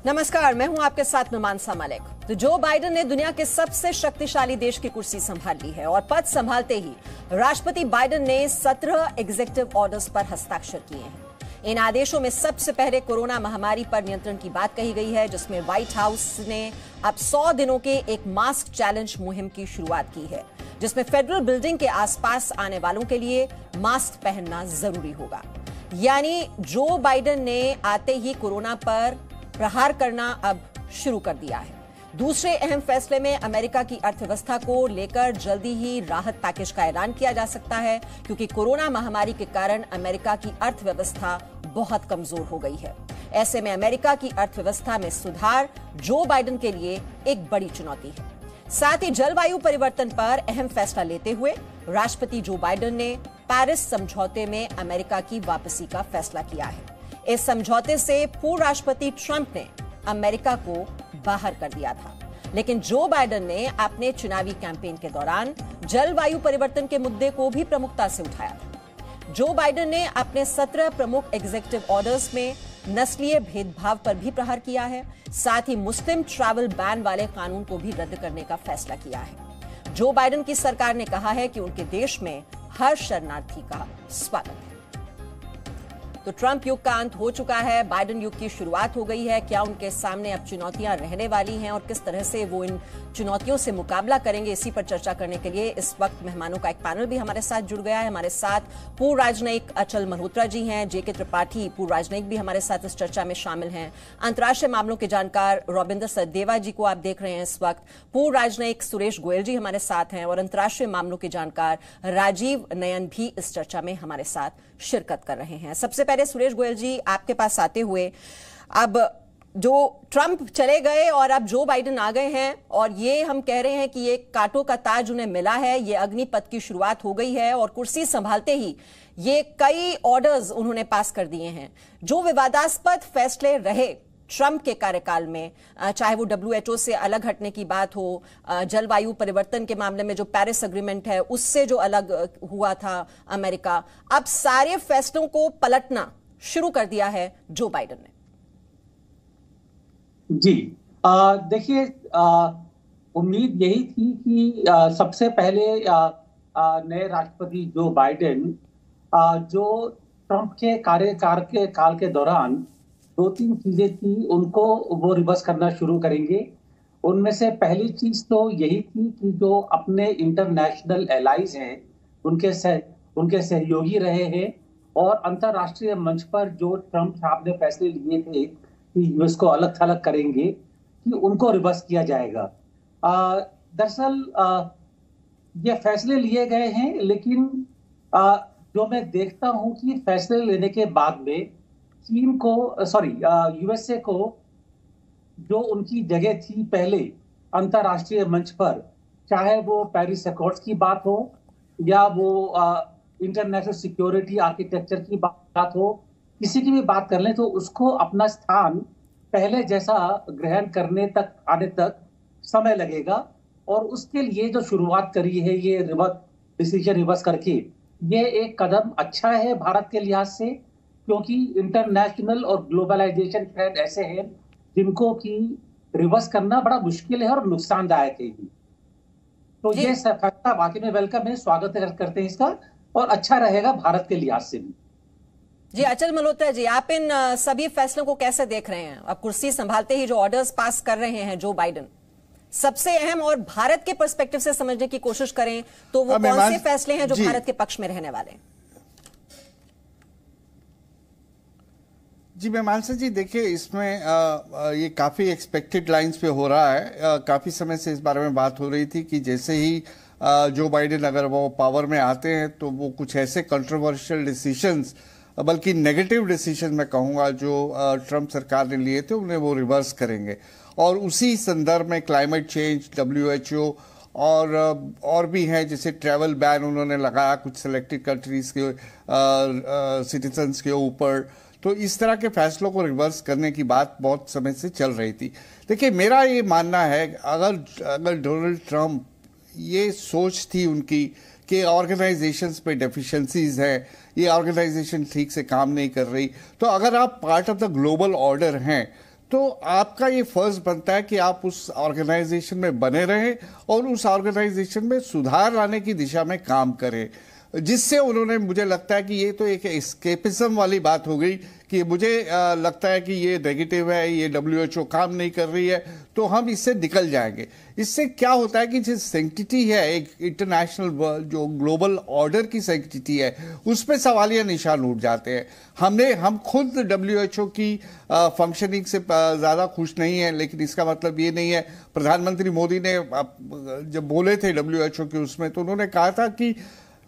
नमस्कार, मैं हूं आपके साथ नुमानसा मलिक। तो जो बाइडेन ने दुनिया के सबसे शक्तिशाली देश की कुर्सी संभाल ली है और पद संभालते ही राष्ट्रपति बाइडेन ने 17 एग्जीक्यूटिव ऑर्डर्स पर हस्ताक्षर किए हैं। इन आदेशों में सबसे पहले कोरोना महामारी पर नियंत्रण की बात कही गई है, जिसमें व्हाइट हाउस ने अब 100 दिनों के एक मास्क चैलेंज मुहिम की शुरुआत की है, जिसमें फेडरल बिल्डिंग के आसपास आने वालों के लिए मास्क पहनना जरूरी होगा। यानी जो बाइडेन ने आते ही कोरोना पर प्रहार करना अब शुरू कर दिया है। दूसरे अहम फैसले में अमेरिका की अर्थव्यवस्था को लेकर जल्दी ही राहत पैकेज का ऐलान किया जा सकता है, क्योंकि कोरोना महामारी के कारण अमेरिका की अर्थव्यवस्था बहुत कमजोर हो गई है। ऐसे में अमेरिका की अर्थव्यवस्था में सुधार जो बाइडेन के लिए एक बड़ी चुनौती है। साथ ही जलवायु परिवर्तन पर अहम फैसला लेते हुए राष्ट्रपति जो बाइडेन ने पेरिस समझौते में अमेरिका की वापसी का फैसला किया है। इस समझौते से पूर्व राष्ट्रपति ट्रंप ने अमेरिका को बाहर कर दिया था, लेकिन जो बाइडेन ने अपने चुनावी कैंपेन के दौरान जलवायु परिवर्तन के मुद्दे को भी प्रमुखता से उठाया था। जो बाइडेन ने अपने 17 प्रमुख एग्जीक्यूटिव ऑर्डर्स में नस्लीय भेदभाव पर भी प्रहार किया है। साथ ही मुस्लिम ट्रैवल बैन वाले कानून को भी रद्द करने का फैसला किया है। जो बाइडेन की सरकार ने कहा है कि उनके देश में हर शरणार्थी का स्वागत है। तो ट्रंप युग का अंत हो चुका है, बाइडेन युग की शुरुआत हो गई है। क्या उनके सामने अब चुनौतियां रहने वाली हैं और किस तरह से वो इन चुनौतियों से मुकाबला करेंगे, इसी पर चर्चा करने के लिए इस वक्त मेहमानों का एक पैनल भी हमारे साथ जुड़ गया है। हमारे साथ पूर्व राजनयिक अचल मल्होत्रा जी हैं, जेके त्रिपाठी पूर्व राजनयिक भी हमारे साथ इस चर्चा में शामिल हैं। अंतर्राष्ट्रीय मामलों के जानकार रविंद्र सचदेवा जी को आप देख रहे हैं इस वक्त। पूर्व राजनयिक सुरेश गोयल जी हमारे साथ हैं और अंतर्राष्ट्रीय मामलों के जानकार राजीव नयन भी इस चर्चा में हमारे साथ शिरकत कर रहे हैं। सबसे पहले सुरेश गोयल जी, आपके पास आते हुए, अब जो ट्रंप चले गए और अब जो बाइडेन आ गए हैं और ये हम कह रहे हैं कि ये कांटों का ताज उन्हें मिला है, ये अग्निपथ की शुरुआत हो गई है और कुर्सी संभालते ही ये कई ऑर्डर्स उन्होंने पास कर दिए हैं। जो विवादास्पद फैसले रहे ट्रंप के कार्यकाल में, चाहे वो WHO से अलग हटने की बात हो, जलवायु परिवर्तन के मामले में जो पेरिस एग्रीमेंट है उससे जो अलग हुआ था अमेरिका, अब सारे फैसलों को पलटना शुरू कर दिया है जो बाइडेन ने। जी, देखिए, उम्मीद यही थी कि सबसे पहले नए राष्ट्रपति जो बाइडेन जो ट्रंप के कार्यकाल के दौरान 2-3 चीजें थी उनको वो रिवर्स करना शुरू करेंगे। उनमें से पहली चीज तो यही थी कि जो अपने इंटरनेशनल एलाइज हैं उनके सहयोगी रहे हैं और अंतर्राष्ट्रीय मंच पर जो ट्रंप साहब ने फैसले लिए थे कि यूएस को अलग थलग करेंगे, कि उनको रिवर्स किया जाएगा। दरअसल ये फैसले लिए गए हैं, लेकिन जो मैं देखता हूं कि फैसले लेने के बाद में यूएसए को जो उनकी जगह थी पहले अंतर्राष्ट्रीय मंच पर, चाहे वो पेरिस अकॉर्ड्स की बात हो या वो इंटरनेशनल सिक्योरिटी आर्किटेक्चर की बात हो, किसी की भी बात कर लें, तो उसको अपना स्थान पहले जैसा ग्रहण आने तक समय लगेगा। और उसके लिए जो शुरुआत करी है ये डिसीजन रिवर्स करके, ये एक कदम अच्छा है भारत के लिहाज से, क्योंकि इंटरनेशनल और ग्लोबलाइजेशन ट्रेंड ऐसे हैं जिनको कि रिवर्स करना बड़ा मुश्किल है और नुकसानदायक है। तो ये फैसला वाकई में वेलकम है, स्वागत करते हैं इसका, और अच्छा रहेगा भारत के लिहाज से भी। जी, अचल मल्होत्रा जी, आप इन सभी फैसलों को कैसे देख रहे हैं? अब कुर्सी संभालते ही जो ऑर्डर्स पास कर रहे हैं जो बाइडेन, सबसे अहम और भारत के पर्सपेक्टिव से समझने की कोशिश करें तो वो कौन से फैसले हैं जो भारत के पक्ष में रहने वाले हैं? जी मीमांसा जी, देखिए, इसमें ये काफ़ी एक्सपेक्टेड लाइंस पे हो रहा है। काफ़ी समय से इस बारे में बात हो रही थी कि जैसे ही जो बाइडेन अगर वो पावर में आते हैं तो वो कुछ ऐसे कंट्रोवर्शियल डिसीजंस, बल्कि नेगेटिव डिसीजन मैं कहूँगा, जो ट्रंप सरकार ने लिए थे उन्हें वो रिवर्स करेंगे। और उसी संदर्भ में क्लाइमेट चेंज, WHO और भी हैं, जैसे ट्रैवल बैन उन्होंने लगाया कुछ सिलेक्टेड कंट्रीज के सिटीजन्स के ऊपर। तो इस तरह के फैसलों को रिवर्स करने की बात बहुत समय से चल रही थी। देखिए, मेरा ये मानना है अगर डोनाल्ड ट्रंप, ये सोच थी उनकी कि ऑर्गेनाइजेशंस पे डेफिशिएंसीज हैं, ये ऑर्गेनाइजेशन ठीक से काम नहीं कर रही, तो अगर आप part of the global order हैं तो आपका ये फर्ज बनता है कि आप उस ऑर्गेनाइजेशन में बने रहें और उस ऑर्गेनाइजेशन में सुधार लाने की दिशा में काम करें, जिससे उन्होंने, मुझे लगता है कि ये तो एक एस्केपिज्म वाली बात हो गई कि मुझे लगता है कि ये नेगेटिव है, ये WHO काम नहीं कर रही है, तो हम इससे निकल जाएंगे। इससे क्या होता है कि जो सैंक्टिटी है, एक इंटरनेशनल जो ग्लोबल ऑर्डर की सैंक्टिटी है, उस पर सवालिया निशान उठ जाते हैं। हम खुद WHO की फंक्शनिंग से ज़्यादा खुश नहीं है, लेकिन इसका मतलब ये नहीं है। प्रधानमंत्री मोदी ने जब बोले थे WHO के उसमें, तो उन्होंने कहा था कि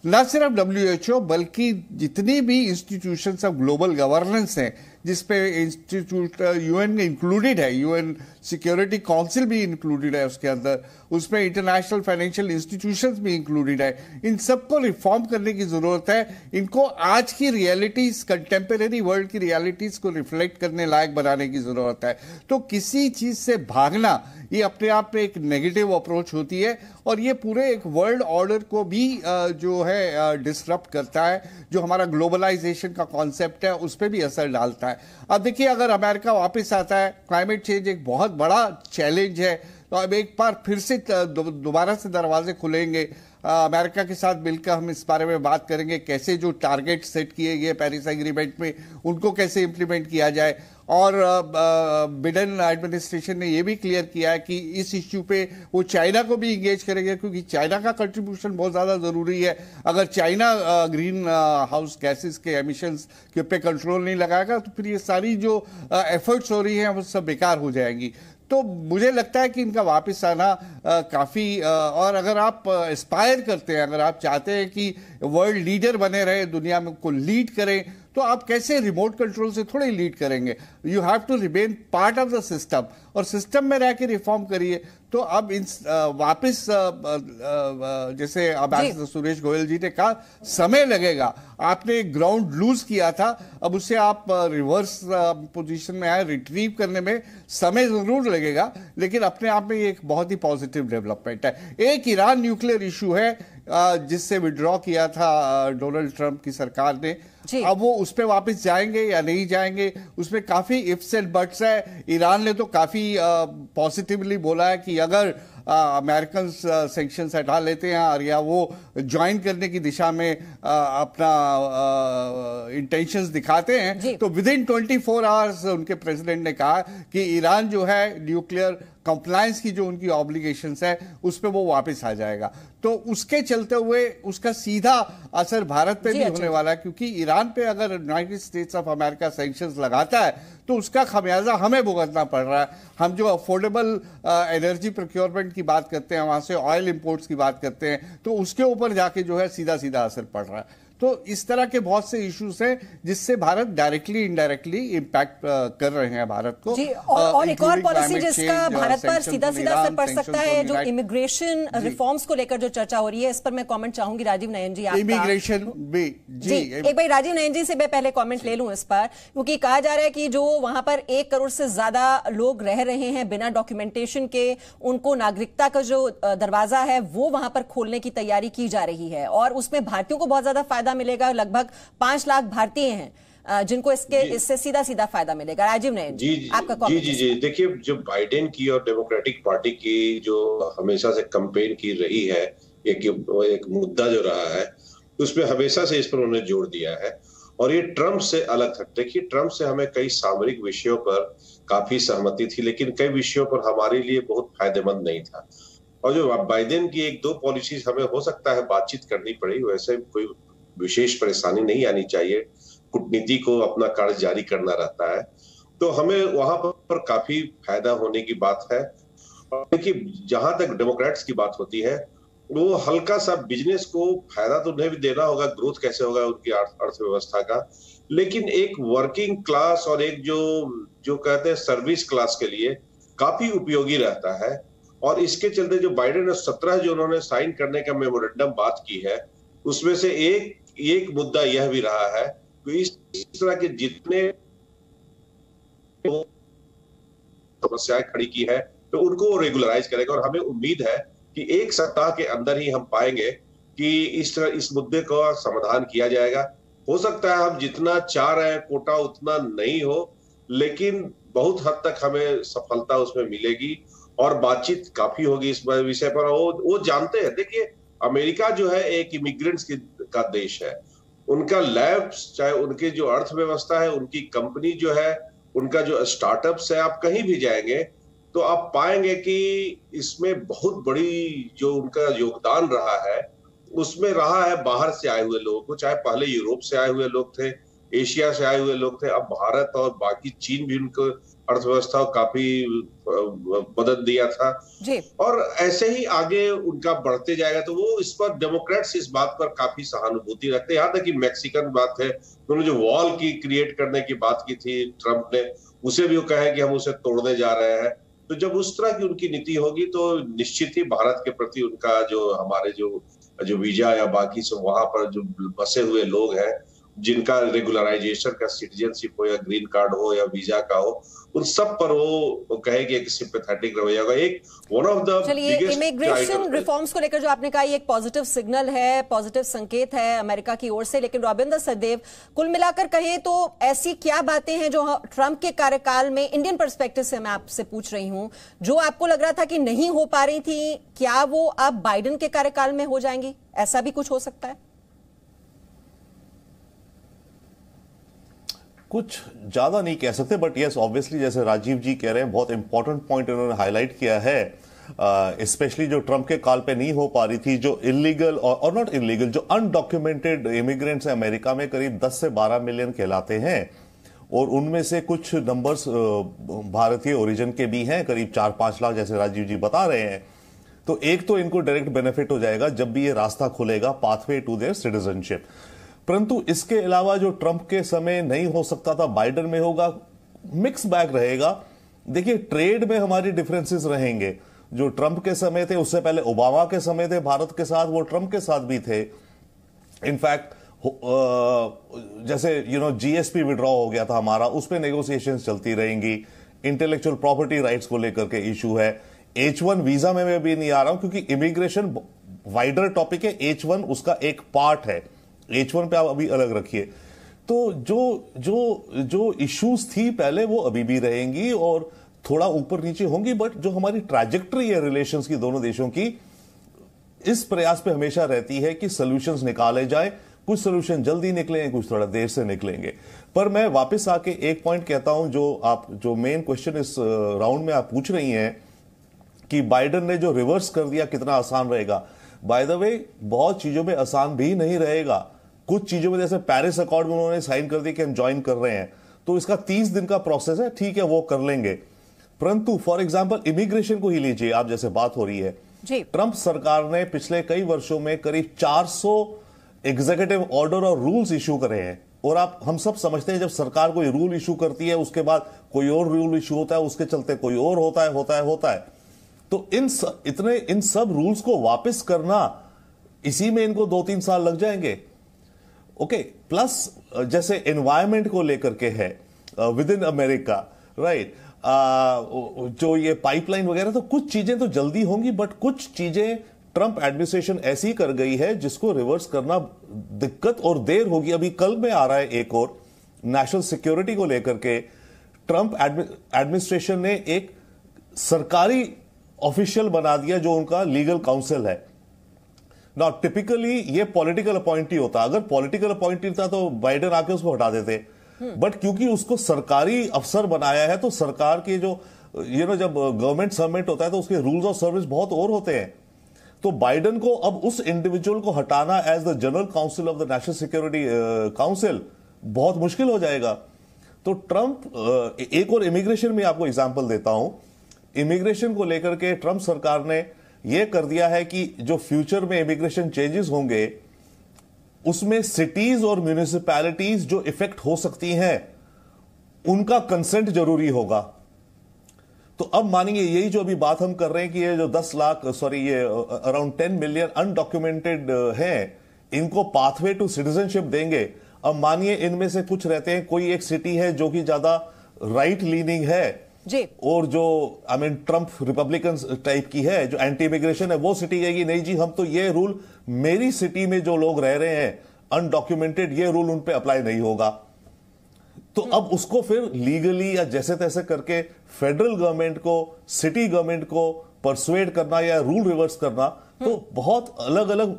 न सिर्फ WHO बल्कि जितनी भी इंस्टीट्यूशंस ऑफ ग्लोबल गवर्नेंस हैं, जिसपे इंस्टीट्यूट UN इंक्लूडेड है, UN सिक्योरिटी काउंसिल भी इंक्लूडेड है उसके अंदर, उसमें इंटरनेशनल फाइनेंशियल इंस्टीट्यूशंस भी इंक्लूडेड है। इन सबको रिफॉर्म करने की जरूरत है। इनको आज की रियलिटीज, कंटेम्परेरी वर्ल्ड की रियलिटीज को रिफ्लेक्ट करने लायक बनाने की जरूरत है। तो किसी चीज से भागना ये अपने आप में एक नेगेटिव अप्रोच होती है और ये पूरे एक वर्ल्ड ऑर्डर को भी जो है डिसरप्ट करता है। जो हमारा ग्लोबलाइजेशन का कॉन्सेप्ट है उस पर भी असर डालता है। अब देखिए, अगर अमेरिका वापस आता है, क्लाइमेट चेंज एक बहुत बड़ा चैलेंज है, तो अब एक बार फिर से दोबारा से दरवाजे खुलेंगे। अमेरिका के साथ मिलकर हम इस बारे में बात करेंगे कैसे जो टारगेट सेट किए गए पेरिस एग्रीमेंट में, उनको कैसे इंप्लीमेंट किया जाए। और बिडेन एडमिनिस्ट्रेशन ने यह भी क्लियर किया है कि इस इश्यू पे वो चाइना को भी इंगेज करेंगे, क्योंकि चाइना का कंट्रीब्यूशन बहुत ज़्यादा ज़रूरी है। अगर चाइना ग्रीन हाउस गैसेस के एमिशंस के पे कंट्रोल नहीं लगाएगा तो फिर ये सारी जो एफर्ट्स हो रही हैं वो सब बेकार हो जाएंगी। तो मुझे लगता है कि इनका वापस आना काफ़ी, और अगर आप एस्पायर करते हैं, अगर आप चाहते हैं कि वर्ल्ड लीडर बने रहे, दुनिया में को लीड करें, तो आप कैसे रिमोट कंट्रोल से थोड़े लीड करेंगे। You have to remain part of the system, और सिस्टम में रह के रिफॉर्म करिए। तो अब इन वापस जैसे अब सुरेश गोयल जी ने कहा, समय लगेगा। आपने ग्राउंड लूज किया था, अब उससे आप रिवर्स पोजीशन में आए, रिट्रीव करने में समय जरूर लगेगा, लेकिन अपने आप में ये एक बहुत ही पॉजिटिव डेवलपमेंट है। एक ईरान न्यूक्लियर इशू है जिससे विड्रॉ किया था डोनाल्ड ट्रंप की सरकार ने। अब वो उस पर वापस जाएंगे या नहीं जाएंगे, उसमें काफी इफ्स एंड बट्स है। ईरान ने तो काफी पॉजिटिवली बोला है कि अगर अमेरिकन सैंक्शंस हटा लेते हैं और या वो ज्वाइन करने की दिशा में अपना इंटेंशंस दिखाते हैं, तो विद इन 24 आवर्स उनके प्रेसिडेंट ने कहा कि ईरान जो है न्यूक्लियर कंप्लायंस की जो उनकी ऑब्लिगेशंस है उस पर वो वापस आ जाएगा। तो उसके चलते हुए उसका सीधा असर भारत पे भी होने वाला है, क्योंकि ईरान पे अगर United states of America sanctions लगाता है तो उसका खमियाजा हमें भुगतना पड़ रहा है। हम जो अफोर्डेबल एनर्जी प्रोक्योरमेंट की बात करते हैं, वहां से ऑयल इंपोर्ट्स की बात करते हैं, तो उसके ऊपर जाके जो है सीधा सीधा असर पड़ रहा है। तो इस तरह के बहुत से इश्यूज हैं जिससे भारत डायरेक्टली इनडायरेक्टली इम्पैक्ट कर रहे हैं भारत को। जी, और एक और पॉलिसी जिसका भारत पर सीधा सीधा असर पड़ सकता है, जो इमिग्रेशन रिफॉर्म्स को लेकर जो चर्चा हो रही है, इस पर मैं कमेंट चाहूंगी राजीव नयन जी आपका। इमिग्रेशन भी जी एक भाई राजीव नयन जी से मैं पहले कमेंट ले लूं इस पर, क्योंकि कहा जा रहा है कि जो वहां पर 1 करोड़ से ज्यादा लोग रह रहे हैं बिना डॉक्यूमेंटेशन के, उनको नागरिकता का जो दरवाजा है वो वहां पर खोलने की तैयारी की जा रही है, और उसमें भारतीयों को बहुत ज्यादा फायदा मिलेगा। लगभग 5 लाख भारतीय हैं जिनको इससे सीधा सीधा फायदा मिलेगा। राजीव नयन जी, आपका कमेंट। जी देखिए, जो बाइडेन की और डेमोक्रेटिक पार्टी की जो हमेशा से कैंपेन की रही है, एक मुद्दा जो रहा है, उसमें हमेशा से इस पर उन्होंने जोर दिया है। और ये ट्रंप से अलग था। देखिए, ट्रंप से हमें कई सामरिक विषयों पर काफी सहमति थी, लेकिन कई विषयों पर हमारे लिए बहुत फायदेमंद नहीं था। और जो बाइडेन की 1-2 पॉलिसीज हमें हो सकता है बातचीत करनी पड़ी, वैसे कोई विशेष परेशानी नहीं आनी चाहिए। कूटनीति को अपना कार्य जारी करना रहता है, तो हमें वहां पर काफी फायदा होने की बात है। और देखिए, जहां तक डेमोक्रेट्स की बात होती है, वो हल्का सा बिजनेस को फायदा तो उन्हें भी देना होगा, ग्रोथ कैसे होगा उनकी अर्थव्यवस्था का, लेकिन एक वर्किंग क्लास और एक जो कहते हैं सर्विस क्लास के लिए काफी उपयोगी रहता है। और इसके चलते जो बाइडेन ने 17 जो उन्होंने साइन करने का मेमोरेंडम बात की है, उसमें से एक मुद्दा यह भी रहा है कि इस तरह के जितने समस्याएं खड़ी की है तो उनको रेगुलराइज करेगा। और हमें उम्मीद है कि 1 सप्ताह के अंदर ही हम पाएंगे कि इस मुद्दे का समाधान किया जाएगा। हो सकता है हम जितना चाह रहे हैं कोटा उतना नहीं हो, लेकिन बहुत हद तक हमें सफलता उसमें मिलेगी और बातचीत काफी होगी इस विषय पर। वो जानते हैं, देखिए अमेरिका जो है एक इमिग्रेंट्स का देश है। उनका लैब्स, चाहे उनकी जो अर्थव्यवस्था है, उनकी कंपनी जो है, उनका जो स्टार्टअप्स है, आप कहीं भी जाएंगे तो आप पाएंगे कि इसमें बहुत बड़ी जो उनका योगदान रहा है उसमें रहा है बाहर से आए हुए लोगों को, चाहे पहले यूरोप से आए हुए लोग थे, एशिया से आए हुए लोग थे, अब भारत और बाकी चीन भी उनको अर्थव्यवस्था को काफी मदद दिया था जी। और ऐसे ही आगे उनका बढ़ते जाएगा। तो वो इस पर डेमोक्रेट्स इस बात पर काफी सहानुभूति रखते हैं। यहाँ तक कि मैक्सिकन बात है, उन्होंने जो वॉल की क्रिएट करने की बात की थी ट्रंप ने, उसे भी वो कहे कि हम उसे तोड़ने जा रहे हैं। तो जब उस तरह की उनकी नीति होगी तो निश्चित ही भारत के प्रति उनका जो हमारे जो वीजा या बाकी सब वहां पर जो बसे हुए लोग हैं, जिनका रेगुलराइजेशन का सिटीजनशिप हो या ग्रीन कार्ड हो या वीजा का हो, उन सब पर वो कहे कि एक सिंपैथेटिक रवैया होगा। एक वन ऑफ द चलिए, इमिग्रेशन रिफॉर्म्स को लेकर जो आपने कहा, ये एक पॉजिटिव सिग्नल है, पॉजिटिव संकेत है अमेरिका की ओर से। लेकिन रविंद्र सचदेव, कुल मिलाकर कहें तो ऐसी क्या बातें हैं जो ट्रंप के कार्यकाल में, इंडियन पर्सपेक्टिव से मैं आपसे पूछ रही हूं, जो आपको लग रहा था कि नहीं हो पा रही थी, क्या वो अब बाइडेन के कार्यकाल में हो जाएंगी? ऐसा भी कुछ हो सकता है? कुछ ज्यादा नहीं कह सकते, बट यस ऑब्वियसली जैसे राजीव जी कह रहे हैं, बहुत इंपॉर्टेंट पॉइंट इन्होंने हाईलाइट किया है। स्पेशली जो ट्रंप के काल पे नहीं हो पा रही थी, जो इलीगल और नॉट इलीगल, जो अनडॉक्यूमेंटेड इमिग्रेंट्स अमेरिका में करीब 10 से 12 मिलियन कहलाते हैं और उनमें से कुछ नंबर्स भारतीय ओरिजिन के भी हैं, करीब 4-5 लाख जैसे राजीव जी बता रहे हैं। तो एक तो इनको डायरेक्ट बेनिफिट हो जाएगा जब भी ये रास्ता खुलेगा, पाथवे टू देयर सिटीजनशिप। परंतु इसके अलावा जो ट्रंप के समय नहीं हो सकता था, बाइडेन में होगा, मिक्स बैग रहेगा। देखिए, ट्रेड में हमारी डिफरेंसेस रहेंगे। जो ट्रंप के समय थे, उससे पहले ओबामा के समय थे भारत के साथ, वो ट्रंप के साथ भी थे। इनफैक्ट जैसे जीएसपी विड्रॉ हो गया था हमारा, उस पर नेगोशिएशंस चलती रहेंगी। इंटेलेक्चुअल प्रॉपर्टी राइट्स को लेकर के इशू है। H1 वीजा में मैं भी नहीं आ रहा हूं क्योंकि इमिग्रेशन वाइडर टॉपिक है, H1 उसका एक पार्ट है। H1 पे आप अभी अलग रखिए। तो जो इश्यूज थी पहले, वो अभी भी रहेंगी और थोड़ा ऊपर नीचे होंगी, बट जो हमारी ट्रैजेक्टरी है रिलेशंस की दोनों देशों की, इस प्रयास पे हमेशा रहती है कि सॉल्यूशंस निकाले जाए। कुछ सॉल्यूशन जल्दी निकलेंगे, कुछ थोड़ा देर से निकलेंगे। पर मैं वापस आके एक पॉइंट कहता हूं, जो मेन क्वेश्चन इस राउंड में आप पूछ रही हैं कि बाइडेन ने जो रिवर्स कर दिया कितना आसान रहेगा। बाय द वे, बहुत चीजों में आसान भी नहीं रहेगा। कुछ चीजों में जैसे पेरिस अकॉर्ड में उन्होंने साइन कर दिया कि हम ज्वाइन कर रहे हैं, तो इसका 30 दिन का प्रोसेस है, ठीक है, वो कर लेंगे। परंतु फॉर एग्जांपल इमिग्रेशन को ही लीजिए आप, जैसे बात हो रही है जी। ट्रंप सरकार ने पिछले कई वर्षों में करीब 400 एग्जीक्यूटिव ऑर्डर और रूल्स इशू करे हैं। और हम सब समझते हैं जब सरकार कोई रूल इशू करती है, उसके बाद कोई और रूल इशू होता है, उसके चलते कोई और होता है। तो इन सब रूल्स को वापस करना, इसी में इनको 2-3 साल लग जाएंगे। ओके, प्लस जैसे एनवायरमेंट को लेकर के है विद इन अमेरिका, राइट, जो ये पाइपलाइन वगैरह, तो कुछ चीजें तो जल्दी होंगी, बट कुछ चीजें ट्रंप एडमिनिस्ट्रेशन ऐसी कर गई है जिसको रिवर्स करना दिक्कत और देर होगी। अभी कल में आ रहा है एक और नेशनल सिक्योरिटी को लेकर के, ट्रंप एडमिनिस्ट्रेशन ने एक सरकारी ऑफिशियल बना दिया जो उनका लीगल काउंसिल है। ना टिपिकली ये पॉलिटिकल अपॉइंटी होता, अगर पॉलिटिकल अपॉइंटी था तो बाइडेन आके उसको हटा देते, बट क्योंकि उसको सरकारी अफसर बनाया है, तो सरकार के जो जब गवर्नमेंट सबमिट होता है तो उसके रूल्स ऑफ सर्विस बहुत और होते हैं। तो बाइडेन को अब उस इंडिविजुअल को हटाना as the general council of the national security council बहुत मुश्किल हो जाएगा। तो ट्रंप, एक और इमिग्रेशन में आपको एग्जांपल देता हूं। इमिग्रेशन को लेकर के ट्रंप सरकार ने यह कर दिया है कि जो फ्यूचर में इमिग्रेशन चेंजेस होंगे, उसमें सिटीज और म्यूनिसिपैलिटीज जो इफेक्ट हो सकती हैं, उनका कंसेंट जरूरी होगा। तो अब मानिए यही जो अभी बात हम कर रहे हैं कि ये जो 10 लाख, ये अराउंड 10 मिलियन अनडॉक्यूमेंटेड हैं, इनको पाथवे टू सिटीजनशिप देंगे। अब मानिए इनमें से कुछ रहते हैं, कोई एक सिटी है जो कि ज्यादा राइट लीनिंग है जी, और जो ट्रंप रिपब्लिकन टाइप की है, जो एंटी इमिग्रेशन है, वो सिटी कहेगी नहीं जी, हम तो ये रूल, मेरी सिटी में जो लोग रह रहे हैं अनडॉक्यूमेंटेड, ये रूल उन पे अप्लाई नहीं होगा। तो अब उसको फिर लीगली या जैसे तैसे करके फेडरल गवर्नमेंट को, सिटी गवर्नमेंट को परसुएड करना या रूल रिवर्स करना, तो बहुत अलग अलग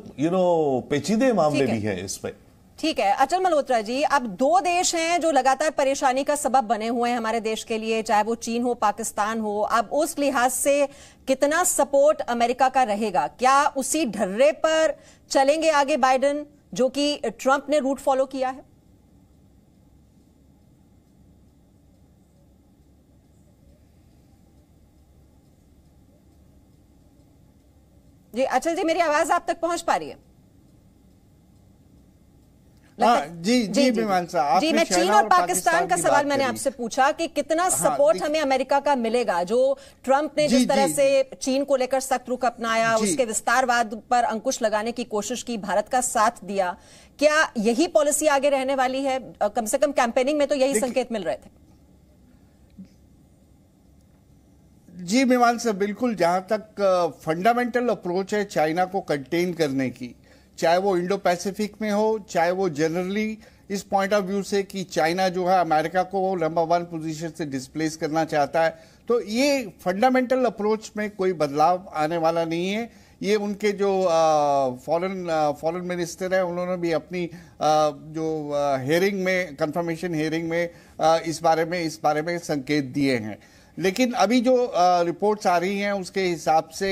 पेचीदे मामले भी हैं इसमें। ठीक है अचल मल्होत्रा जी, अब दो देश हैं जो लगातार परेशानी का सबब बने हुए हैं हमारे देश के लिए, चाहे वो चीन हो, पाकिस्तान हो। अब उस लिहाज से कितना सपोर्ट अमेरिका का रहेगा? क्या उसी ढर्रे पर चलेंगे आगे बाइडेन जो कि ट्रंप ने रूट फॉलो किया है? जी अचल जी, मेरी आवाज आप तक पहुंच पा रही है? जी मीमांसा, जी मैं चीन और पाकिस्तान का सवाल मैंने आपसे पूछा कि कितना सपोर्ट हमें अमेरिका का मिलेगा। जो ट्रंप ने जिस तरह से चीन को लेकर सख्त रुख अपनाया, उसके विस्तारवाद पर अंकुश लगाने की कोशिश की, भारत का साथ दिया, क्या यही पॉलिसी आगे रहने वाली है? कम से कम कैंपेनिंग में तो यही संकेत मिल रहे थे। जी मीमांसा, बिल्कुल। जहां तक फंडामेंटल अप्रोच है चाइना को कंटेन करने की, चाहे वो इंडो पैसिफिक में हो, चाहे वो जनरली इस पॉइंट ऑफ व्यू से कि चाइना जो है अमेरिका को वो नंबर 1 पोजीशन से डिस्प्लेस करना चाहता है, तो ये फंडामेंटल अप्रोच में कोई बदलाव आने वाला नहीं है। ये उनके जो फॉरेन मिनिस्टर है, उन्होंने भी अपनी जो हेयरिंग में, कंफर्मेशन हेयरिंग में इस बारे में संकेत दिए हैं। लेकिन अभी जो रिपोर्ट्स आ रही हैं उसके हिसाब से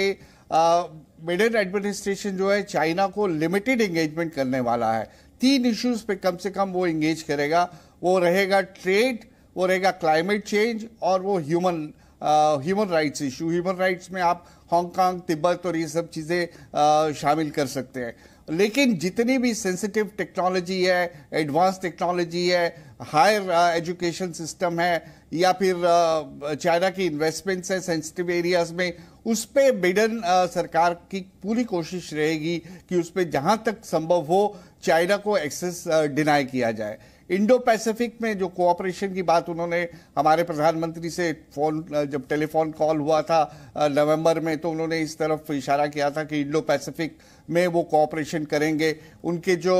बाइडेन एडमिनिस्ट्रेशन जो है चाइना को लिमिटेड एंगेजमेंट करने वाला है। 3 इश्यूज पे कम से कम वो एंगेज करेगा। वो रहेगा ट्रेड, वो रहेगा क्लाइमेट चेंज, और वो human rights issue. Human rights में आप हांगकांग, तिब्बत और ये सब चीजें शामिल कर सकते हैं। लेकिन जितनी भी सेंसिटिव टेक्नोलॉजी है, एडवांस टेक्नोलॉजी है, हायर एजुकेशन सिस्टम है, या फिर चाइना की इन्वेस्टमेंट्स है सेंसिटिव एरियाज में, उस पे बाइडेन सरकार की पूरी कोशिश रहेगी कि उस पे जहां तक संभव हो चाइना को एक्सेस डिनाई किया जाए। इंडो पैसिफिक में जो कोऑपरेशन की बात उन्होंने हमारे प्रधानमंत्री से जब टेलीफोन कॉल हुआ था नवंबर में, तो उन्होंने इस तरफ इशारा किया था कि इंडो पैसिफिक में वो कोऑपरेशन करेंगे। उनके जो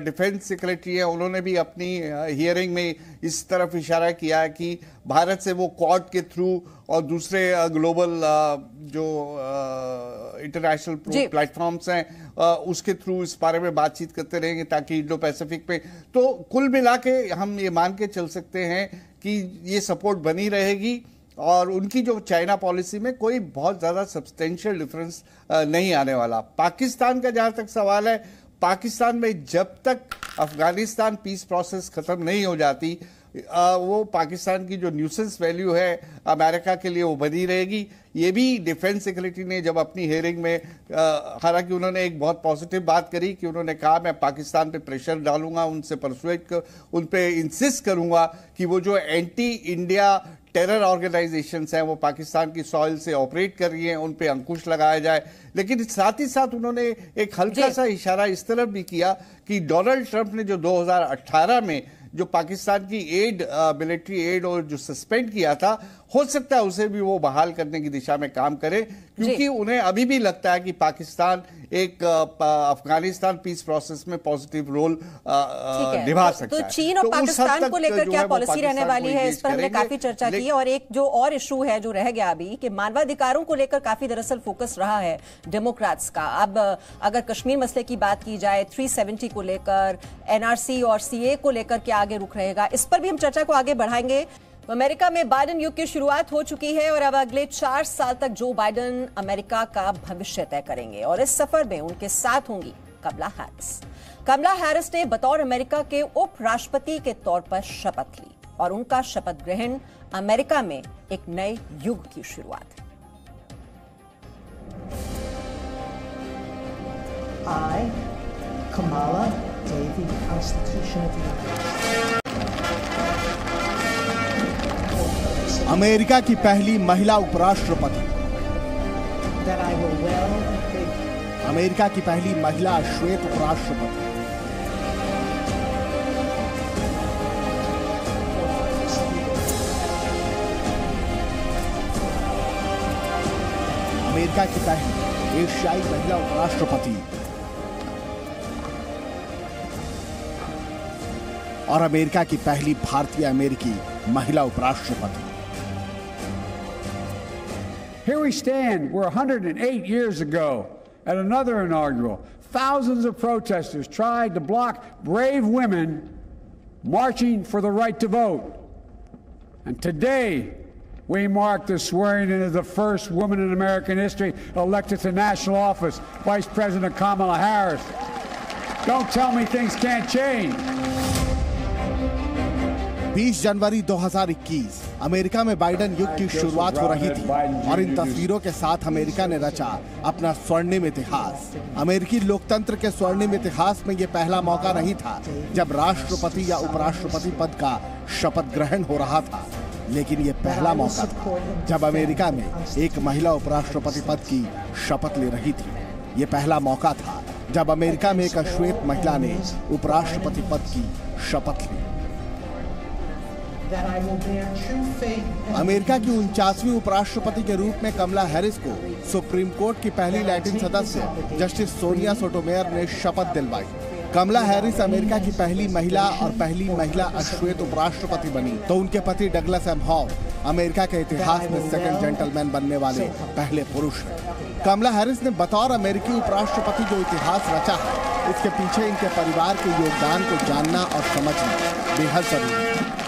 डिफेंस सेक्रेटरी है, उन्होंने भी अपनी हियरिंग में इस तरफ इशारा किया कि भारत से वो क्वाड के थ्रू और दूसरे ग्लोबल जो इंटरनेशनल प्लेटफॉर्म्स हैं उसके थ्रू इस बारे में बातचीत करते रहेंगे, ताकि इंडो पैसिफिक में, तो कुल मिला के हम ये मान के चल सकते हैं कि ये सपोर्ट बनी रहेगी और उनकी जो चाइना पॉलिसी में कोई बहुत ज्यादा सब्सटेंशियल डिफरेंस नहीं आने वाला। पाकिस्तान का जहां तक सवाल है, पाकिस्तान में जब तक अफगानिस्तान पीस प्रोसेस खत्म नहीं हो जाती, वो पाकिस्तान की जो न्यूसेंस वैल्यू है अमेरिका के लिए वो बनी रहेगी। ये भी डिफेंस सेक्रेटरी ने जब अपनी हियरिंग में, हालांकि उन्होंने एक बहुत पॉजिटिव बात करी कि उन्होंने कहा मैं पाकिस्तान पे प्रेशर डालूंगा, उनसे परसुएट उन पे इंसिस्ट करूंगा कि वो जो एंटी इंडिया टेरर ऑर्गेनाइजेशंस हैं वो पाकिस्तान की सॉइल से ऑपरेट कर रही हैं, उन पे अंकुश लगाया जाए। लेकिन साथ ही साथ उन्होंने एक हल्का सा इशारा इस तरफ भी किया कि डोनाल्ड ट्रंप ने जो 2018 में जो पाकिस्तान की एड, मिलिट्री एड और जो सस्पेंड किया था, हो सकता है उसे भी वो बहाल करने की दिशा में काम करे, क्योंकि उन्हें अभी भी लगता है कि पाकिस्तान एक अफगानिस्तान पीस प्रोसेस में पॉजिटिव रोल निभा सकता है। तो चीन और पाकिस्तान को लेकर क्या पॉलिसी रहने वाली है, इस पर हमने काफी चर्चा की। और एक जो और इशू है जो रह गया अभी, कि मानवाधिकारों को लेकर काफी दरअसल फोकस रहा है डेमोक्रेट्स का। अब अगर कश्मीर मसले की बात की जाए, 370 को लेकर, एनआरसी और सीए को लेकर क्या आगे रुख रहेगा, इस पर भी हम चर्चा को आगे बढ़ाएंगे। अमेरिका में बाइडेन युग की शुरुआत हो चुकी है और अब अगले 4 साल तक जो बाइडेन अमेरिका का भविष्य तय करेंगे, और इस सफर में उनके साथ होंगी कमला हैरिस। कमला हैरिस ने बतौर अमेरिका के उपराष्ट्रपति के तौर पर शपथ ली और उनका शपथ ग्रहण अमेरिका में एक नए युग की शुरुआत है। I, Kamala Devi, the Constitution of the United America की पहली महिला उपराष्ट्रपति, that I will well and faithfully America की पहली महिला श्वेत उपराष्ट्रपति, अमेरिका की पहली एशियाई महिला उपराष्ट्रपति और अमेरिका की पहली भारतीय अमेरिकी महिला उपराष्ट्रपति। Here we stand, we're 108 years ago at another inaugural. Thousands of protesters tried to block brave women marching for the right to vote. And today, we mark the swearing in of the first woman in American history elected to national office, Vice President Kamala Harris. Don't tell me things can't change. 20 January 2021 America में Biden युग की शुरुआत हो रही थी और इन तस्वीरों के साथ अमेरिका ने रचा अपना स्वर्णिम इतिहास। अमेरिकी लोकतंत्र के स्वर्णिम इतिहास में ये पहला मौका नहीं था जब राष्ट्रपति या उपराष्ट्रपति पद का शपथ ग्रहण हो रहा था, लेकिन ये पहला मौका था जब अमेरिका में एक महिला उपराष्ट्रपति पद की शपथ ले रही थी। ये पहला मौका था जब अमेरिका में एक अश्वेत महिला ने उपराष्ट्रपति पद की शपथ ली। अमेरिका की 49वीं उपराष्ट्रपति के रूप में कमला हैरिस को सुप्रीम कोर्ट की पहली लैटिन सदस्य जस्टिस सोनिया सोटोमेयर ने शपथ दिलवाई। कमला हैरिस अमेरिका की पहली महिला और पहली महिला अश्वेत उपराष्ट्रपति बनी तो उनके पति डगलस एमहॉफ अमेरिका के इतिहास में सेकंड जेंटलमैन बनने वाले पहले पुरुष हैं। कमला हैरिस ने बतौर अमेरिकी उपराष्ट्रपति जो इतिहास रचा है, इसके पीछे इनके परिवार के योगदान को जानना और समझना बेहद जरूरी है।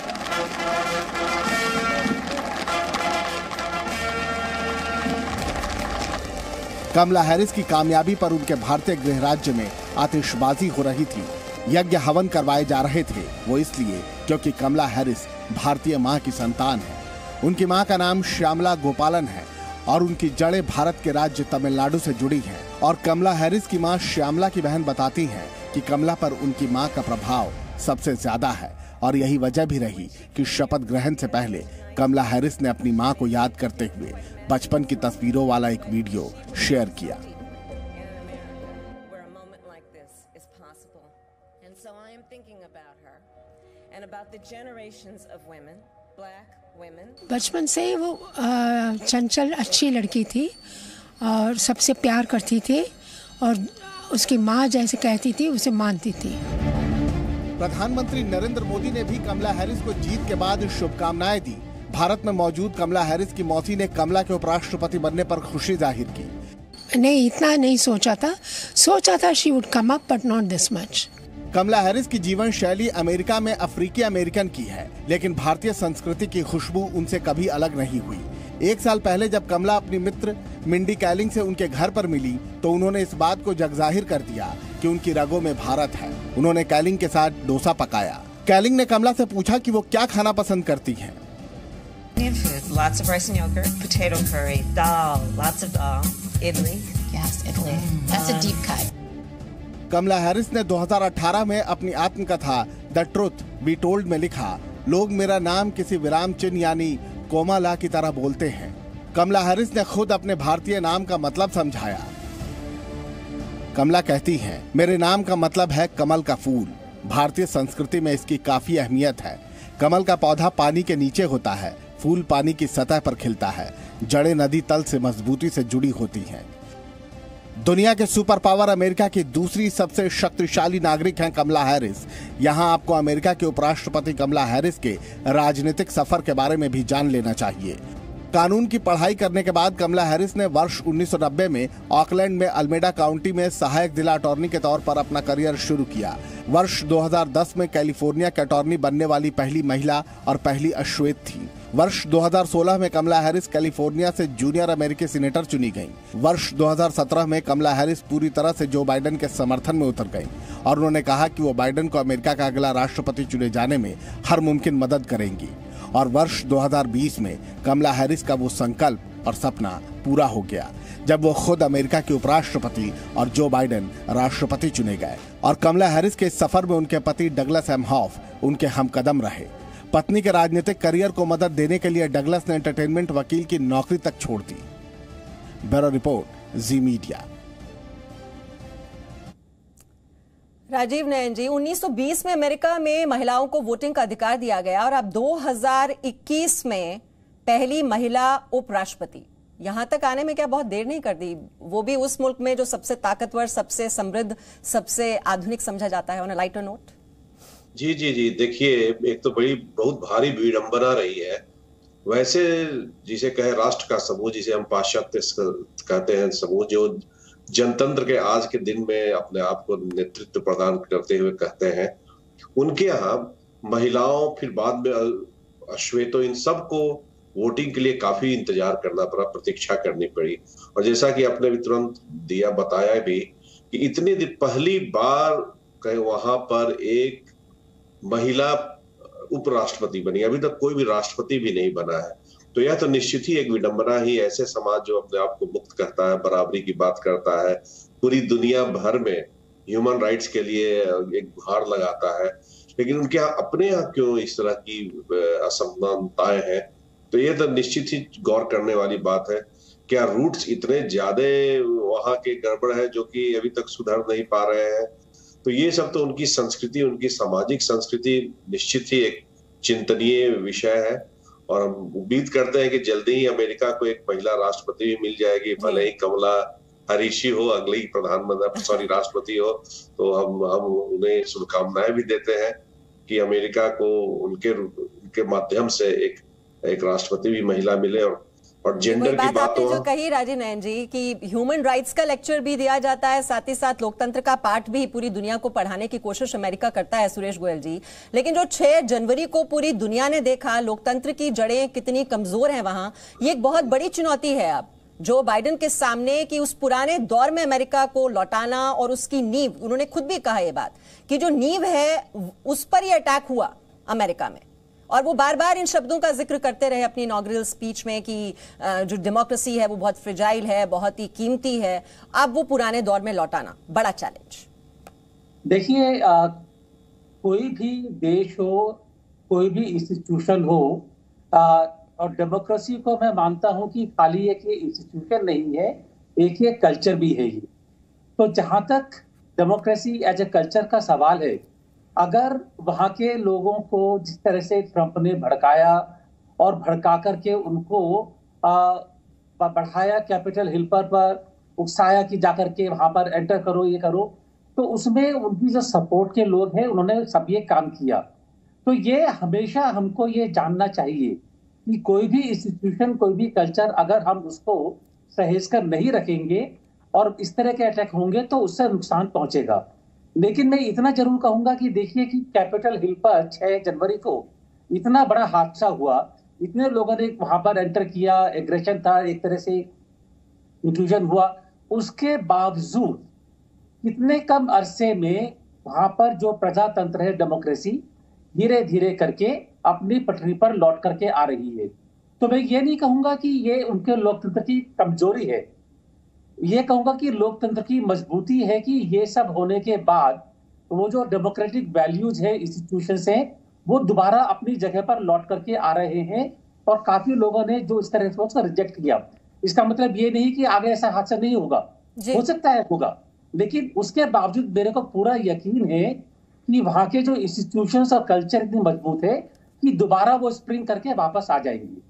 कमला हैरिस की कामयाबी पर उनके भारतीय गृह राज्य में आतिशबाजी हो रही थी, यज्ञ हवन करवाए जा रहे थे। वो इसलिए क्योंकि कमला हैरिस भारतीय मां की संतान है। उनकी मां का नाम श्यामला गोपालन है और उनकी जड़ें भारत के राज्य तमिलनाडु से जुड़ी हैं। और कमला हैरिस की मां श्यामला की बहन बताती हैं कि कमला पर उनकी मां का प्रभाव सबसे ज्यादा है और यही वजह भी रही कि शपथ ग्रहण से पहले कमला हैरिस ने अपनी मां को याद करते हुए बचपन की तस्वीरों वाला एक वीडियो शेयर किया। बचपन से ही वो चंचल अच्छी लड़की थी और सबसे प्यार करती थी और उसकी माँ जैसे कहती थी उसे मानती थी। प्रधानमंत्री नरेंद्र मोदी ने भी कमला हैरिस को जीत के बाद शुभकामनाएं दी। भारत में मौजूद कमला हैरिस की मौसी ने कमला के उपराष्ट्रपति बनने पर खुशी जाहिर की। नहीं, इतना नहीं सोचा था she would come up but not this much. Kamala Harris की जीवन शैली अमेरिका में अफ्रीकी अमेरिकन की है, लेकिन भारतीय संस्कृति की खुशबू उनसे कभी अलग नहीं हुई। एक साल पहले जब कमला अपनी मित्र मिंडी कैलिंग से उनके घर पर मिली तो उन्होंने इस बात को जगजाहिर कर दिया कि उनकी रगों में भारत है। उन्होंने कैलिंग के साथ डोसा पकाया। कैलिंग ने कमला से पूछा कि वो क्या खाना पसंद करती हैं। Food, lots of rice and yogurt, potato curry, dal, lots of dal, idli. Yes, idli. That's a deep cut. Kamala Harris ने 2018 में अपनी आत्मकथा द ट्रुथ बी टोल्ड में लिखा, लोग मेरा नाम किसी विराम चिन्ह यानी कोमाला की तरह बोलते हैं। कमला हैरिस ने खुद अपने भारतीय नाम का मतलब समझाया। कमला कहती हैं, मेरे नाम का मतलब है कमल का फूल। भारतीय संस्कृति में इसकी काफी अहमियत है। कमल का पौधा पानी के नीचे होता है, फूल पानी की सतह पर खिलता है, जड़ें नदी तल से मजबूती से जुड़ी होती हैं। दुनिया के सुपर पावर अमेरिका की दूसरी सबसे शक्तिशाली नागरिक हैं कमला हैरिस। यहां आपको अमेरिका के उपराष्ट्रपति कमला हैरिस के राजनीतिक सफर के बारे में भी जान लेना चाहिए। कानून की पढ़ाई करने के बाद कमला हैरिस ने वर्ष 1990 में ऑकलैंड में अल्मेडा काउंटी में सहायक जिला अटॉर्नी के तौर पर अपना करियर शुरू किया। वर्ष 2010 में कैलिफोर्निया के अटॉर्नी बनने वाली पहली महिला और पहली अश्वेत थी। वर्ष 2016 में कमला हैरिस कैलिफोर्निया से जूनियर अमेरिकी सीनेटर चुनी गईं। वर्ष 2017 में कमला हैरिस पूरी तरह से जो बाइडेन के समर्थन में उतर गईं और उन्होंने कहा कि वो बाइडेन को अमेरिका का अगला राष्ट्रपति चुने जाने में हर मुमकिन मदद करेंगी। और वर्ष 2020 में कमला हैरिस का वो संकल्प और सपना पूरा हो गया जब वो खुद अमेरिका के उपराष्ट्रपति और जो बाइडेन राष्ट्रपति चुने गए। और कमला हैरिस के इस सफर में उनके पति डगलस एमहॉफ उनके हमकदम रहे। पत्नी के राजनीतिक करियर को मदद देने के लिए डगलस ने एंटरटेनमेंट वकील की नौकरी तक छोड़ दी। ब्यूरो रिपोर्ट, जी मीडिया। राजीव नयन जी, 1920 में अमेरिका में महिलाओं को वोटिंग का अधिकार दिया गया और अब 2021 में पहली महिला उपराष्ट्रपति। यहां तक आने में क्या बहुत देर नहीं कर दी? वो भी उस मुल्क में जो सबसे ताकतवर, सबसे समृद्ध, सबसे आधुनिक समझा जाता है। ऑन अ लाइटर नोट, जी जी जी, देखिए, एक तो बहुत भारी विडंबना रही है। वैसे जिसे कहे राष्ट्र का समूह, जिसे हम पाश्चात्य कहते हैं समूह, जो जनतंत्र के आज के दिन में अपने आप को नेतृत्व प्रदान करते हुए कहते हैं, उनके यहाँ महिलाओं, फिर बाद में अश्वेतो, इन सबको वोटिंग के लिए काफी इंतजार करना पड़ा, प्रतीक्षा करनी पड़ी। और जैसा कि आपने भी तुरंत दिया बताया भी कि इतने दिन पहली बार कहीं वहां पर एक महिला उपराष्ट्रपति बनी, अभी तक कोई भी राष्ट्रपति भी नहीं बना है। तो यह तो निश्चित ही एक विडंबना ही, ऐसे समाज जो अपने आप को मुक्त करता है, बराबरी की बात करता है, पूरी दुनिया भर में ह्यूमन राइट्स के लिए एक गुहार लगाता है, लेकिन उनके यहाँ अपने यहाँ क्यों इस तरह की असमानताएं हैं। तो ये तो निश्चित ही गौर करने वाली बात है। क्या रूट्स इतने ज्यादा वहां के गड़बड़ है जो कि अभी तक सुधर नहीं पा रहे हैं? तो ये सब तो उनकी संस्कृति, उनकी सामाजिक संस्कृति निश्चित ही एक चिंतनीय विषय है। और हम उम्मीद करते हैं कि जल्दी ही अमेरिका को एक महिला राष्ट्रपति भी मिल जाएगी, भले ही कमला हैरिस हो अगली प्रधानमंत्री राष्ट्रपति हो। तो हम उन्हें शुभकामनाएं भी देते हैं कि अमेरिका को उनके माध्यम से एक राष्ट्रपति भी महिला मिले। और जेंडर की बात आपने जो कही राजीव नयन जी कि ह्यूमन राइट्स का लेक्चर भी दिया जाता है, साथ ही साथ लोकतंत्र का पाठ भी पूरी दुनिया को पढ़ाने की कोशिश अमेरिका करता है, सुरेश गोयल जी। लेकिन जो 6 जनवरी को पूरी दुनिया ने देखा, लोकतंत्र की जड़ें कितनी कमजोर हैं वहां, ये एक बहुत बड़ी चुनौती है अब जो बाइडेन के सामने कि उस पुराने दौर में अमेरिका को लौटाना और उसकी नींव, उन्होंने खुद भी कहा ये बात कि जो नींव है उस पर ये अटैक हुआ अमेरिका में। और वो बार बार इन शब्दों का जिक्र करते रहे अपनी इनॉग्रेल स्पीच में कि जो डेमोक्रेसी है वो बहुत फ्रेजाइल है, बहुत ही कीमती है। अब वो पुराने दौर में लौटाना बड़ा चैलेंज। देखिए, कोई भी देश हो, कोई भी इंस्टीट्यूशन हो, और डेमोक्रेसी को मैं मानता हूं कि खाली एक इंस्टीट्यूशन नहीं है, एक कल्चर भी है ये। तो जहां तक डेमोक्रेसी एज ए कल्चर का सवाल है, अगर वहां के लोगों को जिस तरह से ट्रंप ने भड़काया और भड़का करके उनको बढ़ाया कैपिटल हिल पर उकसाया कि जाकर के वहां पर एंटर करो, ये करो, तो उसमें उनकी जो सपोर्ट के लोग हैं उन्होंने सब ये काम किया। तो ये हमेशा हमको ये जानना चाहिए कि कोई भी इंस्टीट्यूशन, कोई भी कल्चर, अगर हम उसको सहेज कर नहीं रखेंगे और इस तरह के अटैक होंगे तो उससे नुकसान पहुंचेगा। लेकिन मैं इतना जरूर कहूंगा कि देखिए कि कैपिटल हिल पर 6 जनवरी को इतना बड़ा हादसा हुआ, इतने लोगों ने वहां पर एंटर किया, एग्रेशन था, एक तरह से इंट्रूजन हुआ, उसके बावजूद कितने कम अरसे में वहां पर जो प्रजातंत्र है, डेमोक्रेसी, धीरे धीरे करके अपनी पटरी पर लौट करके आ रही है। तो मैं ये नहीं कहूंगा कि ये उनके लोकतंत्र की कमजोरी है, ये कहूंगा कि लोकतंत्र की मजबूती है कि ये सब होने के बाद वो जो डेमोक्रेटिक वैल्यूज है, इंस्टीट्यूशंस हैं, वो दोबारा अपनी जगह पर लौट करके आ रहे हैं। और काफी लोगों ने जो इस तरह से उसको रिजेक्ट किया। इसका मतलब ये नहीं कि आगे ऐसा हादसा नहीं होगा, हो सकता है होगा, लेकिन उसके बावजूद मेरे को पूरा यकीन है कि वहां के जो इंस्टीट्यूशंस और कल्चर इतनी मजबूत है कि दोबारा वो स्प्रिंग करके वापस आ जाएंगे।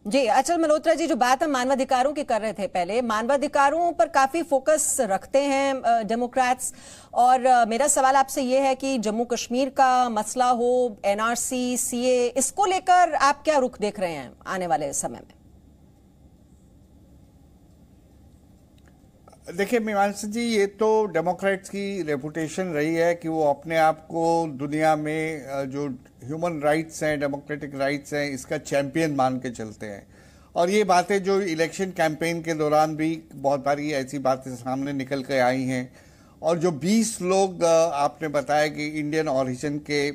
जी, अचल मल्होत्रा जी, जो बात हम मानवाधिकारों की कर रहे थे पहले, मानवाधिकारों पर काफी फोकस रखते हैं डेमोक्रेट्स। और मेरा सवाल आपसे ये है कि जम्मू कश्मीर का मसला हो, एनआरसी, सीए, इसको लेकर आप क्या रुख देख रहे हैं आने वाले समय में? देखिए मीमांसा जी, ये तो डेमोक्रेट्स की रेपुटेशन रही है कि वो अपने आप को दुनिया में जो ह्यूमन राइट्स हैं, डेमोक्रेटिक राइट्स हैं, इसका चैंपियन मान के चलते हैं। और ये बातें जो इलेक्शन कैंपेन के दौरान भी बहुत बारी ऐसी बातें सामने निकल के आई हैं। और जो 20 लोग आपने बताया कि इंडियन ऑरिजिन के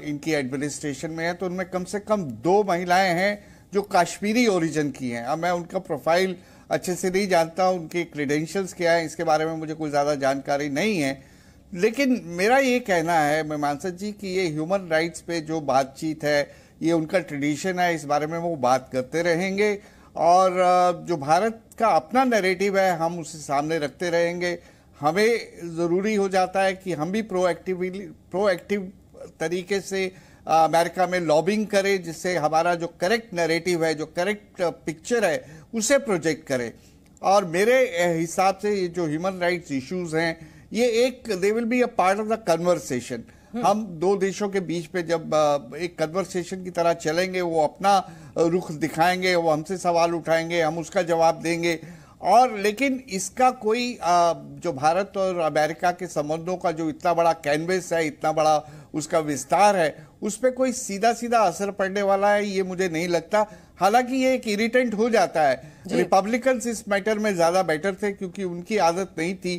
इनकी एडमिनिस्ट्रेशन में है, तो उनमें कम से कम 2 महिलाएं हैं जो कश्मीरी ओरिजिन की हैं। अब मैं उनका प्रोफाइल अच्छे से नहीं जानता, उनके क्रेडेंशियल्स क्या है इसके बारे में मुझे कोई ज़्यादा जानकारी नहीं है। लेकिन मेरा ये कहना है मीमांसा जी कि ये ह्यूमन राइट्स पे जो बातचीत है, ये उनका ट्रेडिशन है, इस बारे में वो बात करते रहेंगे। और जो भारत का अपना नैरेटिव है, हम उसे सामने रखते रहेंगे। हमें ज़रूरी हो जाता है कि हम भी प्रोएक्टिव तरीके से अमेरिका में लॉबिंग करें, जिससे हमारा जो करेक्ट नैरेटिव है, जो करेक्ट पिक्चर है, उसे प्रोजेक्ट करें। और मेरे हिसाब से ये जो ह्यूमन राइट्स इश्यूज हैं, ये they will be a part of the conversation. हम दो देशों के बीच पे जब एक कन्वर्सेशन की तरह चलेंगे, वो अपना रुख दिखाएंगे, वो हमसे सवाल उठाएंगे, हम उसका जवाब देंगे। और लेकिन इसका कोई जो भारत और अमेरिका के संबंधों का जो इतना बड़ा कैनवेस है, इतना बड़ा उसका विस्तार है, उस पर कोई सीधा सीधा असर पड़ने वाला है ये मुझे नहीं लगता। हालांकि ये एक इरिटेंट हो जाता है। रिपब्लिकन्स इस मैटर में ज्यादा बेटर थे क्योंकि उनकी आदत नहीं थी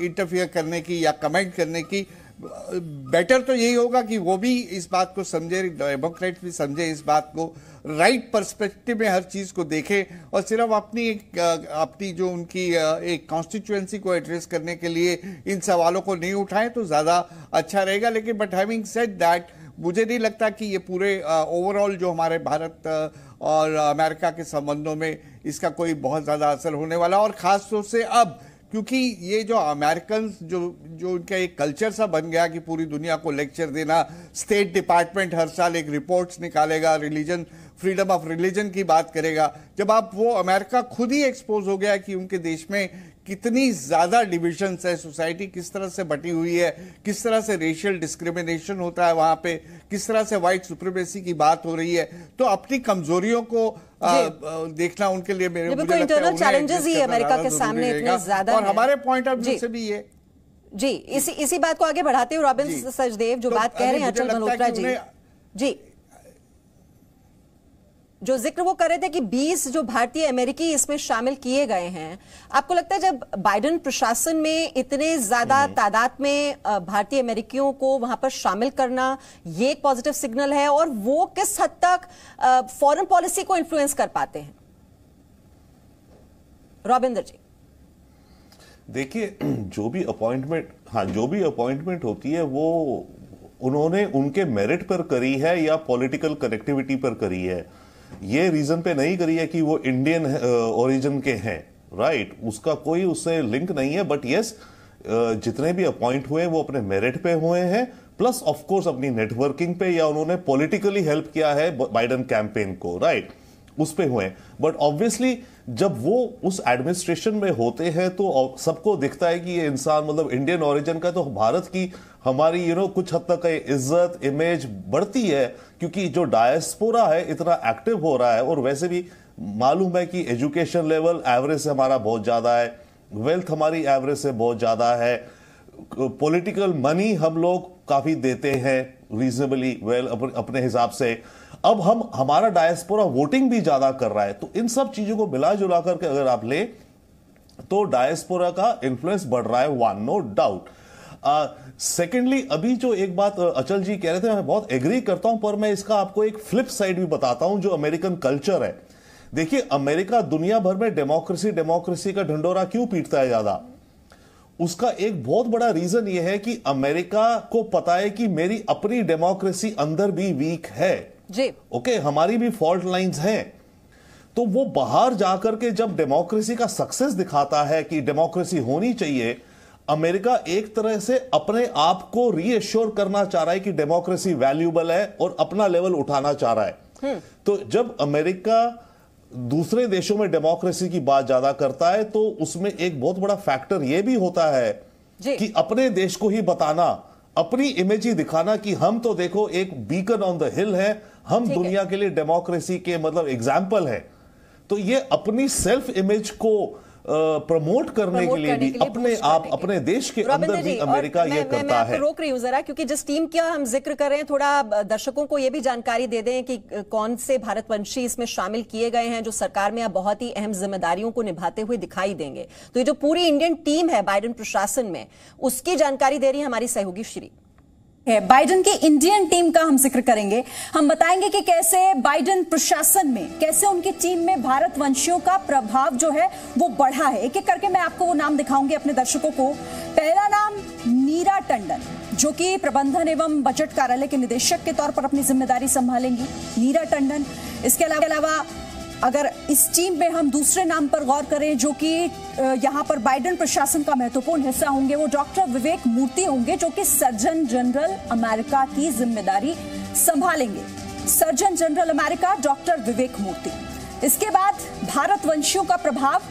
इंटरफियर करने की या कमेंट करने की। बेटर तो यही होगा कि वो भी इस बात को समझे, डेमोक्रेट भी समझे इस बात को, राइट पर्सपेक्टिव में हर चीज को देखें और सिर्फ अपनी जो उनकी एक कॉन्स्टिट्यूएंसी को एड्रेस करने के लिए इन सवालों को नहीं उठाएं तो ज्यादा अच्छा रहेगा। लेकिन बट हैविंग सेड दैट, मुझे नहीं लगता कि ये पूरे ओवरऑल जो हमारे भारत और अमेरिका के संबंधों में इसका कोई बहुत ज्यादा असर होने वाला। और खास तौर से अब क्योंकि ये जो अमेरिकन जो उनका एक कल्चर सा बन गया कि पूरी दुनिया को लेक्चर देना, स्टेट डिपार्टमेंट हर साल एक रिपोर्ट्स निकालेगा, रिलीजन फ्रीडम ऑफ रिलीजन की बात करेगा। जब आप वो अमेरिका खुद ही एक्सपोज हो गया कि उनके देश में कितनी ज्यादा डिविजन्स है, सोसाइटी किस तरह से बटी हुई है, किस तरह से रेशियल डिस्क्रिमिनेशन होता है वहां पे, किस तरह से व्हाइट सुप्रीमेसी की बात हो रही है, तो अपनी कमजोरियों को देखना उनके लिए मेरे मुझे इंटरनल चैलेंजेस ही अमेरिका के सामने इतने ज्यादा और हमारे पॉइंट ऑफ व्यू से भी ये जी इसी बात को आगे बढ़ाते हुए रॉबिन सचदेव जो बात कह रहे हैं अचल मल्होत्रा जी जो जिक्र वो कर रहे थे कि 20 जो भारतीय अमेरिकी इसमें शामिल किए गए हैं, आपको लगता है जब बाइडेन प्रशासन में इतने ज्यादा तादाद में भारतीय अमेरिकियों को वहां पर शामिल करना ये एक पॉजिटिव सिग्नल है और वो किस हद तक फॉरेन पॉलिसी को इन्फ्लुएंस कर पाते हैं? रॉबिंदर जी देखिए, जो भी अपॉइंटमेंट होती है वो उन्होंने उनके मेरिट पर करी है या पॉलिटिकल कनेक्टिविटी पर करी है। ये रीजन पे नहीं करी है कि वो इंडियन ओरिजिन के हैं, राइट, उसका कोई उससे लिंक नहीं है। बट यस, जितने भी अपॉइंट हुए वो अपने मेरिट पे हुए हैं, प्लस ऑफ कोर्स अपनी नेटवर्किंग पे या उन्होंने पॉलिटिकली हेल्प किया है बाइडेन कैंपेन को, राइट, उस पे हुए। बट ऑब्वियसली जब वो उस एडमिनिस्ट्रेशन में होते हैं तो सबको दिखता है कि ये इंसान मतलब इंडियन ओरिजिन का, तो भारत की हमारी कुछ हद तक इज्जत इमेज बढ़ती है क्योंकि जो डायस्पोरा है इतना एक्टिव हो रहा है। और वैसे भी मालूम है कि एजुकेशन लेवल एवरेज से हमारा बहुत ज्यादा है, वेल्थ हमारी एवरेज से बहुत ज्यादा है, पॉलिटिकल मनी हम लोग काफी देते हैं रीजनेबली वेल अपने हिसाब से। अब हमारा डायस्पोरा वोटिंग भी ज्यादा कर रहा है, तो इन सब चीजों को मिला जुला करके अगर आप ले तो डायस्पोरा का इन्फ्लुएंस बढ़ रहा है, वन नो डाउट। सेकेंडली, अभी जो एक बात अचल जी कह रहे थे मैं बहुत एग्री करता हूं, पर मैं इसका आपको एक फ्लिप साइड भी बताता हूं जो अमेरिकन कल्चर है। देखिए, अमेरिका दुनिया भर में डेमोक्रेसी का ढंडोरा क्यों पीटता है ज्यादा? उसका एक बहुत बड़ा रीजन यह है कि अमेरिका को पता है कि मेरी अपनी डेमोक्रेसी अंदर भी वीक है जी, ओके, हमारी भी फॉल्ट लाइंस हैं। तो वो बाहर जाकर के जब डेमोक्रेसी का सक्सेस दिखाता है कि डेमोक्रेसी होनी चाहिए, अमेरिका एक तरह से अपने आप को रीएश्योर करना चाह रहा है कि डेमोक्रेसी वैल्यूबल है और अपना लेवल उठाना चाह रहा है। तो जब अमेरिका दूसरे देशों में डेमोक्रेसी की बात ज्यादा करता है तो उसमें एक बहुत बड़ा फैक्टर यह भी होता है कि अपने देश को ही बताना, अपनी इमेज ही दिखाना कि हम तो देखो एक बीकन ऑन द हिल है, हम दुनिया के लिए डेमोक्रेसी के मतलब एग्जाम्पल है। तो ये अपनी सेल्फ इमेज को प्रमोट करने के लिए भी अपने आप अपने देश के अंदर भी अमेरिका ये करता है। मैं रोक रही हूं जरा, क्योंकि जिस टीम का हम जिक्र कर रहे हैं थोड़ा दर्शकों को ये भी जानकारी दे दें कि कौन से भारतवंशी इसमें शामिल किए गए हैं जो सरकार में अब बहुत ही अहम जिम्मेदारियों को निभाते हुए दिखाई देंगे। तो ये जो पूरी इंडियन टीम है बाइडेन प्रशासन में, उसकी जानकारी दे रही है हमारी सहयोगी श्री। बाइडेन की इंडियन टीम का हम जिक्र करेंगे, हम बताएंगे कि कैसे बाइडेन प्रशासन में, कैसे उनकी टीम में भारतवंशियों का प्रभाव जो है वो बढ़ा है। एक एक करके मैं आपको वो नाम दिखाऊंगी अपने दर्शकों को। पहला नाम नीरा टंडन, जो कि प्रबंधन एवं बजट कार्यालय के निदेशक के तौर पर अपनी जिम्मेदारी संभालेंगी, नीरा टंडन। इसके अलावा अगर इस टीम में हम दूसरे नाम पर गौर करें जो कि यहां पर बाइडेन प्रशासन का महत्वपूर्ण हिस्सा होंगे, वो डॉक्टर विवेक मूर्ति होंगे, जो कि सर्जन जनरल अमेरिका की जिम्मेदारी संभालेंगे। सर्जन जनरल अमेरिका डॉक्टर विवेक मूर्ति। इसके बाद भारतवंशियों का प्रभाव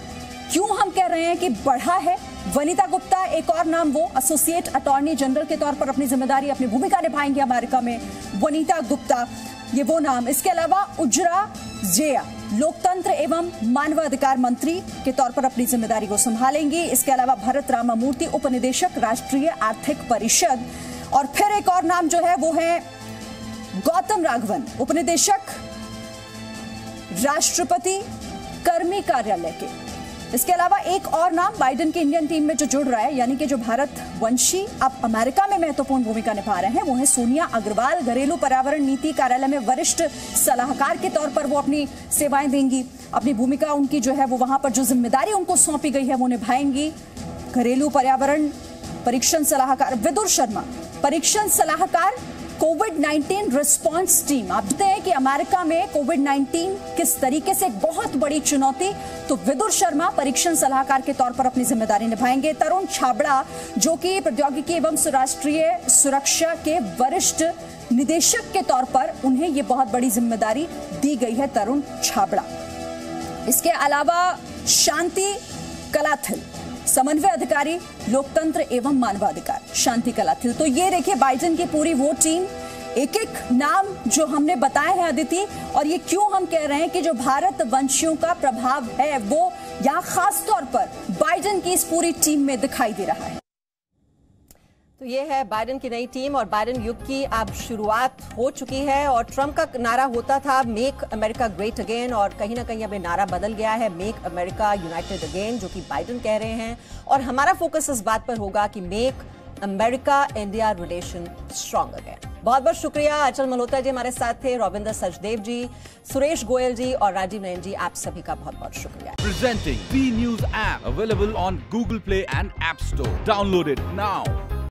क्यों हम कह रहे हैं कि बढ़ा है, वनिता गुप्ता एक और नाम, वो एसोसिएट अटॉर्नी जनरल के तौर पर अपनी जिम्मेदारी, अपनी भूमिका निभाएंगे अमेरिका में। वनिता गुप्ता ये वो नाम। इसके अलावा उजरा जेया लोकतंत्र एवं मानवाधिकार मंत्री के तौर पर अपनी जिम्मेदारी को संभालेंगी। इसके अलावा भरत रामामूर्ति उपनिदेशक राष्ट्रीय आर्थिक परिषद। और फिर एक और नाम जो है वो है गौतम राघवन उपनिदेशक राष्ट्रपति कर्मी कार्यालय के। इसके अलावा एक और नाम बाइडेन की इंडियन टीम में जो जुड़ रहा है, यानी कि जो भारत वंशी अब अमेरिका में महत्वपूर्ण भूमिका निभा रहे हैं, वो है सोनिया अग्रवाल। घरेलू पर्यावरण नीति कार्यालय में वरिष्ठ सलाहकार के तौर पर वो अपनी सेवाएं देंगी। अपनी भूमिका उनकी जो है वो वहां पर जो जिम्मेदारी उनको सौंपी गई है वो निभाएंगी। घरेलू पर्यावरण परीक्षण सलाहकार विदुर शर्मा, परीक्षण सलाहकार कोविड-19 रिस्पांस टीम। आप जानते हैं कि अमेरिका में कोविड-19 किस तरीके से एक बहुत बड़ी चुनौती, तो विदुर शर्मा परीक्षण सलाहकार के तौर पर अपनी जिम्मेदारी निभाएंगे। तरुण छाबड़ा जो कि प्रौद्योगिकी एवं राष्ट्रीय सुरक्षा के वरिष्ठ निदेशक के तौर पर उन्हें ये बहुत बड़ी जिम्मेदारी दी गई है, तरुण छाबड़ा। इसके अलावा शांति कलाथिल समन्वय अधिकारी लोकतंत्र एवं मानवाधिकार, शांति कलाथिल। तो ये देखिए बाइडेन की पूरी वो टीम, एक एक नाम जो हमने बताए हैं अदिति। और ये क्यों हम कह रहे हैं कि जो भारत वंशियों का प्रभाव है वो यहाँ खास तौर पर बाइडेन की इस पूरी टीम में दिखाई दे रहा है। तो ये है बाइडेन की नई टीम और बाइडेन युग की अब शुरुआत हो चुकी है। और ट्रंप का नारा होता था मेक अमेरिका ग्रेट अगेन, और कहीं ना कहीं अब ये नारा बदल गया है मेक अमेरिका यूनाइटेड अगेन, जो कि बाइडेन कह रहे हैं। और हमारा फोकस इस बात पर होगा कि make America India relation strong again. बहुत बहुत शुक्रिया। अचल मल्होत्रा जी हमारे साथ थे, रविंदर सचदेव जी, सुरेश गोयल जी और राजीव नयन जी, आप सभी का बहुत बहुत शुक्रिया। Presenting B News app available on Google Play and App Store. Download it now.